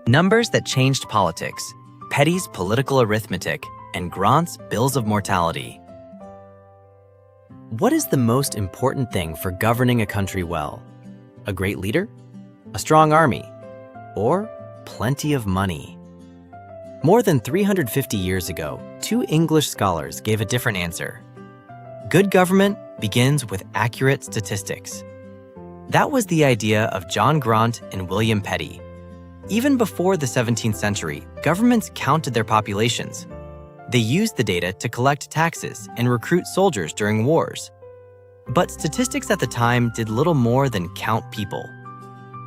Numbers that changed politics, Petty's political arithmetic, and Graunt's bills of mortality. What is the most important thing for governing a country well? A great leader? A strong army? Or plenty of money? More than 350 years ago, two English scholars gave a different answer. Good government begins with accurate statistics. That was the idea of John Graunt and William Petty. Even before the 17th century, governments counted their populations. They used the data to collect taxes and recruit soldiers during wars. But statistics at the time did little more than count people.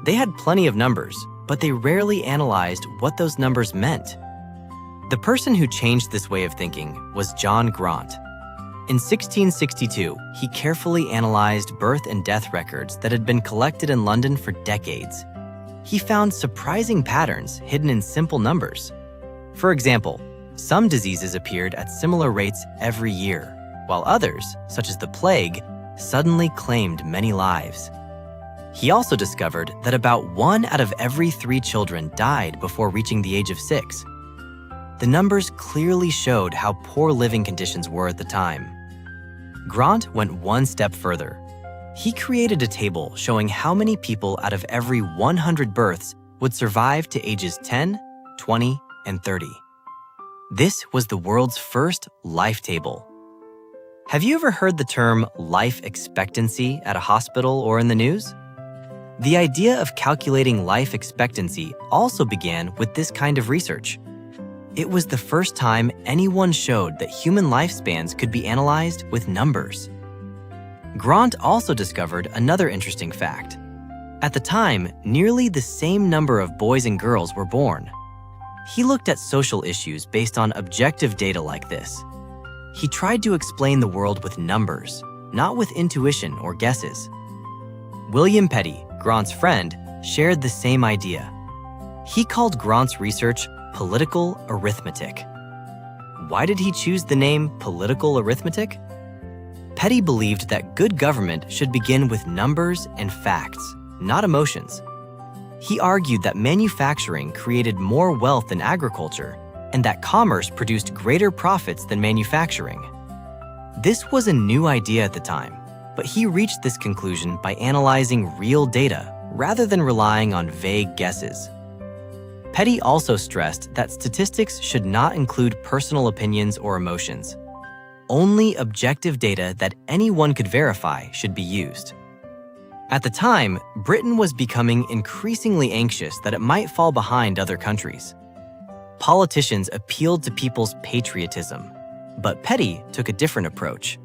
They had plenty of numbers, but they rarely analyzed what those numbers meant. The person who changed this way of thinking was John Graunt. In 1662, he carefully analyzed birth and death records that had been collected in London for decades. He found surprising patterns hidden in simple numbers. For example, some diseases appeared at similar rates every year, while others, such as the plague, suddenly claimed many lives. He also discovered that about 1 out of every 3 children died before reaching the age of 6. The numbers clearly showed how poor living conditions were at the time. Graunt went one step further. He created a table showing how many people out of every 100 births would survive to ages 10, 20, and 30. This was the world's first life table. Have you ever heard the term life expectancy at a hospital or in the news? The idea of calculating life expectancy also began with this kind of research. It was the first time anyone showed that human lifespans could be analyzed with numbers. Graunt also discovered another interesting fact. At the time, nearly the same number of boys and girls were born. He looked at social issues based on objective data like this. He tried to explain the world with numbers, not with intuition or guesses. William Petty, Graunt's friend, shared the same idea. He called Graunt's research political arithmetic. Why did he choose the name political arithmetic? Petty believed that good government should begin with numbers and facts, not emotions. He argued that manufacturing created more wealth than agriculture, and that commerce produced greater profits than manufacturing. This was a new idea at the time, but he reached this conclusion by analyzing real data rather than relying on vague guesses. Petty also stressed that statistics should not include personal opinions or emotions. Only objective data that anyone could verify should be used. At the time, Britain was becoming increasingly anxious that it might fall behind other countries. Politicians appealed to people's patriotism, but Petty took a different approach.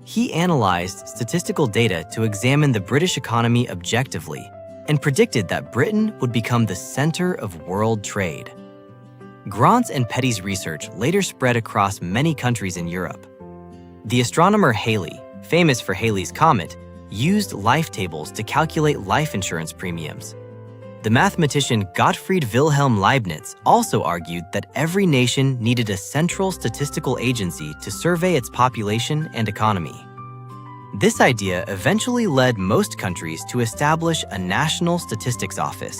He analyzed statistical data to examine the British economy objectively and predicted that Britain would become the center of world trade. Graunt's and Petty's research later spread across many countries in Europe. The astronomer Halley, famous for Halley's Comet, used life tables to calculate life insurance premiums. The mathematician Gottfried Wilhelm Leibniz also argued that every nation needed a central statistical agency to survey its population and economy. This idea eventually led most countries to establish a national statistics office.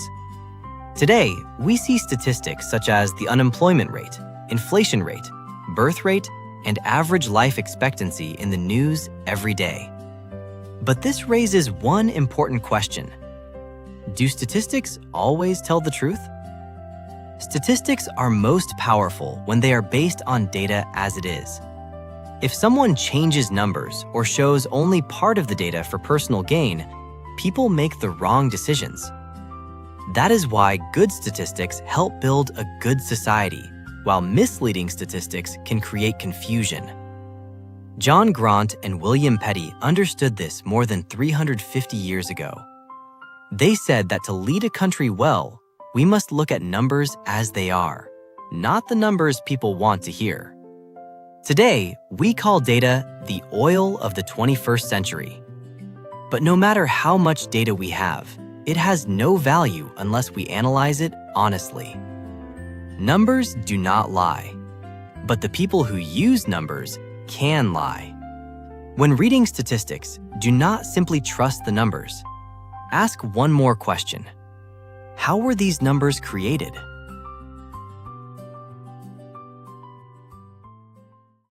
Today, we see statistics such as the unemployment rate, inflation rate, birth rate, and average life expectancy in the news every day. But this raises one important question. Do statistics always tell the truth? Statistics are most powerful when they are based on data as it is. If someone changes numbers or shows only part of the data for personal gain, people make the wrong decisions. That is why good statistics help build a good society, while misleading statistics can create confusion. John Graunt and William Petty understood this more than 350 years ago. They said that to lead a country well, we must look at numbers as they are, not the numbers people want to hear. Today, we call data the oil of the 21st century. But no matter how much data we have, it has no value unless we analyze it honestly. Numbers do not lie, but the people who use numbers can lie. When reading statistics, do not simply trust the numbers. Ask one more question. How were these numbers created?